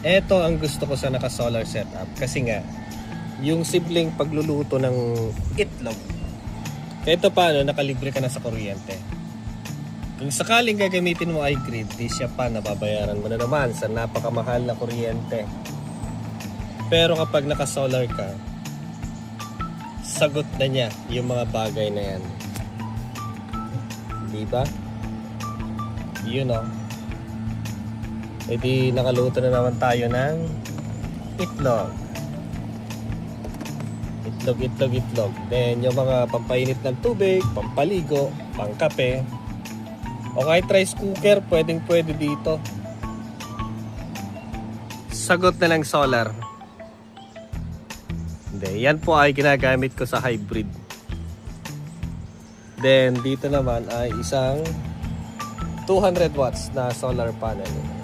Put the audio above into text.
Ito ang gusto ko sa naka-solar setup kasi nga yung simpleng pagluluto ng itlog. Kahit paano nakalibre ka na sa kuryente. Kung sakaling gagamitin mo iGrid, di siya pa nababayaran mo na naman sa napakamahal na kuryente. Pero kapag naka-solar ka, sagot na niya yung mga bagay na yan. Diba? Yun o. E di nakaluto na naman tayo ng itlog. Itlog. Then yung mga pampainit ng tubig, pampaligo, pangkape, o kahit rice cooker, pwede dito. Sagot na lang solar. Hindi, yan po ay ginagamit ko sa hybrid. Then dito naman ay isang 200 watts na solar panel.